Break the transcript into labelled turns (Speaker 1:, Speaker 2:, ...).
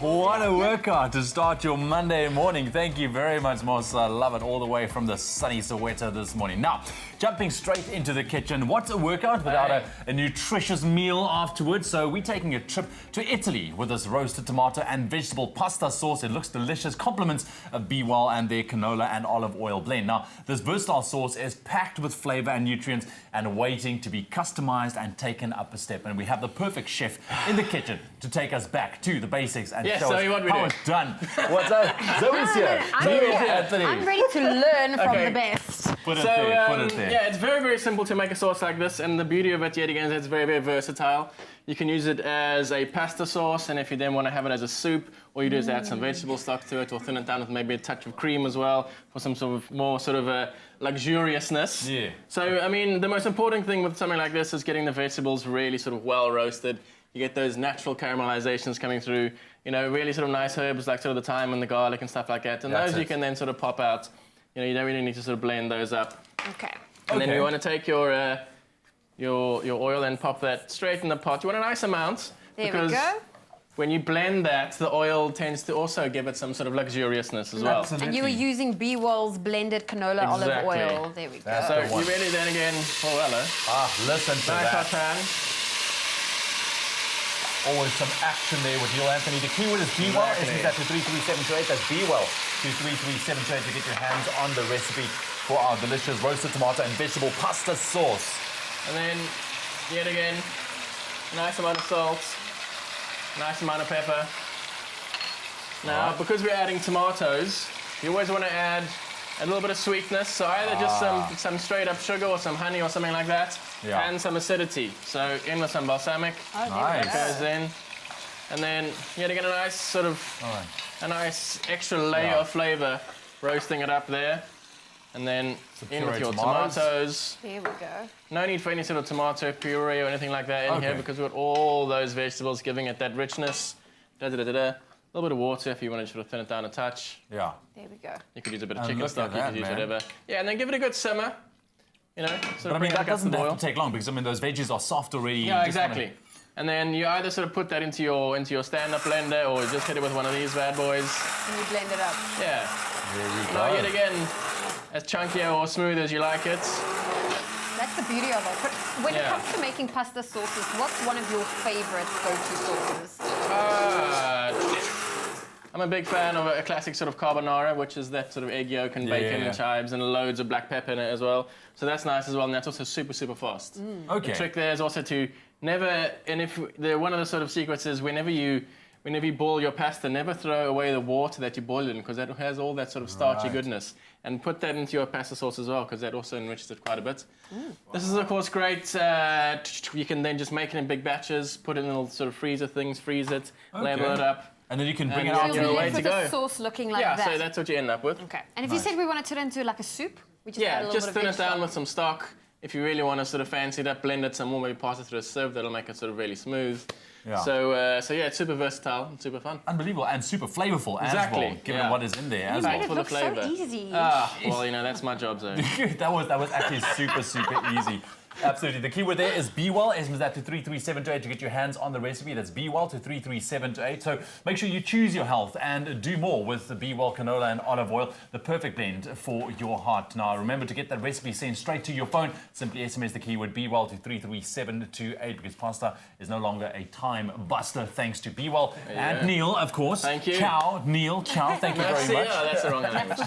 Speaker 1: What a workout to start your Monday morning. Thank you very much, Moss. I love it all the way from the sunny Soweto this morning. Now, jumping straight into the kitchen. What's a workout without a nutritious meal afterwards? So we're taking a trip to Italy with this roasted tomato and vegetable pasta sauce. It looks delicious. Compliments of Bwell and their canola and olive oil blend. Now, this versatile sauce is packed with flavor and nutrients and waiting to be customized and taken up a step. And we have the perfect chef in the kitchen to take us back to the basics and show us how it's done. What's up? Zoe's here.
Speaker 2: I'm ready to learn from the best.
Speaker 1: Put it there.
Speaker 3: Yeah, it's very, very simple to make a sauce like this, and the beauty of it, yet again, is it's very, very versatile. You can use it as a pasta sauce, and if you then want to have it as a soup, all you do is add some vegetable stock to it, or thin it down with maybe a touch of cream as well, for some sort of more luxuriousness.
Speaker 1: Yeah.
Speaker 3: So, I mean, the most important thing with something like this is getting the vegetables really sort of well roasted. You get those natural caramelizations coming through, you know, really sort of nice herbs like sort of the thyme and the garlic and stuff like that. And those you can then sort of pop out. You know, you don't really need to sort of blend those up.
Speaker 2: Okay.
Speaker 3: And then you want to take your oil and pop that straight in the pot. You want a nice amount.
Speaker 2: There we go.
Speaker 3: When you blend that, the oil tends to also give it some sort of luxuriousness as well.
Speaker 1: Absolutely.
Speaker 2: And you were using Bwell's blended canola olive oil. There we go.
Speaker 3: So you really then again,
Speaker 1: Listen to
Speaker 3: nice hot
Speaker 1: that.
Speaker 3: pan.
Speaker 1: Always some action there with Neil Anthony. The keyword is Bwell. It's that to 33728. That's Bwell to 33728 to get your hands on the recipe for our delicious roasted tomato and vegetable pasta sauce.
Speaker 3: And then, yet again, nice amount of salt, nice amount of pepper. Now, because we're adding tomatoes, you always want to add a little bit of sweetness, so either just some straight up sugar or some honey or something like that, and some acidity. So in with some balsamic,
Speaker 1: Nice.
Speaker 3: goes in, and then yet again a nice sort of, a nice extra layer of flavour, roasting it up there, and then in with your tomatoes.
Speaker 2: There we go.
Speaker 3: No need for any sort of tomato puree or anything like that in here because we've got all those vegetables giving it that richness. A little bit of water if you want to sort of thin it down a touch.
Speaker 1: Yeah.
Speaker 2: There we go.
Speaker 3: You could use a bit of
Speaker 1: And
Speaker 3: chicken
Speaker 1: look
Speaker 3: stock,
Speaker 1: at
Speaker 3: you
Speaker 1: that,
Speaker 3: could use
Speaker 1: man.
Speaker 3: whatever. Yeah, and then give it a good simmer. You know, sort
Speaker 1: But
Speaker 3: of
Speaker 1: I mean,
Speaker 3: bring
Speaker 1: that
Speaker 3: back up some
Speaker 1: doesn't have
Speaker 3: boil.
Speaker 1: to take long because, I mean, those veggies are soft already.
Speaker 3: Yeah, exactly. And then you either sort of put that into your stand-up blender or just hit it with one of these bad boys.
Speaker 2: And you blend it up.
Speaker 3: Yeah.
Speaker 1: There you go.
Speaker 3: Now, yet again, as chunkier or smooth as you like it.
Speaker 2: That's the beauty of it. But when it comes to making pasta sauces, what's one of your favorite go-to sauces?
Speaker 3: I'm a big fan of a classic sort of carbonara, which is that sort of egg yolk and bacon and chives and loads of black pepper in it as well. So that's nice as well, and that's also super, super fast.
Speaker 1: Okay.
Speaker 3: The trick there is also to never, and if one of the sort of secrets is whenever you boil your pasta, never throw away the water that you boiled it in because that has all that sort of starchy goodness. And put that into your pasta sauce as well because that also enriches it quite a bit. This is of course great. You can then just make it in big batches, put it in little sort of freezer things, freeze it, label it up.
Speaker 1: And then you can bring it
Speaker 3: And
Speaker 1: out.
Speaker 3: you're
Speaker 2: You'll be
Speaker 3: way
Speaker 2: left
Speaker 3: to
Speaker 2: with a
Speaker 3: go.
Speaker 2: sauce looking like
Speaker 3: Yeah,
Speaker 2: that.
Speaker 3: so that's what you end up with.
Speaker 2: Okay. And if you said we want to turn it into like a soup, we just add a
Speaker 3: Yeah,
Speaker 2: little
Speaker 3: just
Speaker 2: bit
Speaker 3: thin
Speaker 2: of
Speaker 3: it down
Speaker 2: veg
Speaker 3: with some stock. If you really want to sort of fancy it up, blend it some more, maybe pass it through a sieve, that'll make it sort of really smooth.
Speaker 1: Yeah.
Speaker 3: So yeah, it's super versatile and super fun.
Speaker 1: Unbelievable and super flavorful as well, given what is in there as
Speaker 2: Made
Speaker 1: well.
Speaker 2: it
Speaker 3: full
Speaker 2: look
Speaker 3: of flavour.
Speaker 2: so easy.
Speaker 3: Well, you know, that's my job, so.
Speaker 1: that was actually super, super easy. Absolutely. The keyword there is Bwell. SMS that to 33728 to get your hands on the recipe. That's Bwell to 33728. So make sure you choose your health and do more with the Bwell canola and olive oil, the perfect blend for your heart. Now, remember to get that recipe sent straight to your phone. Simply SMS the keyword Bwell to 33728 because pasta is no longer a time buster thanks to Bwell and Neil, of course.
Speaker 3: Thank you.
Speaker 1: Ciao, Neil. Ciao. Thank you very much.
Speaker 3: Yeah, that's the wrong language.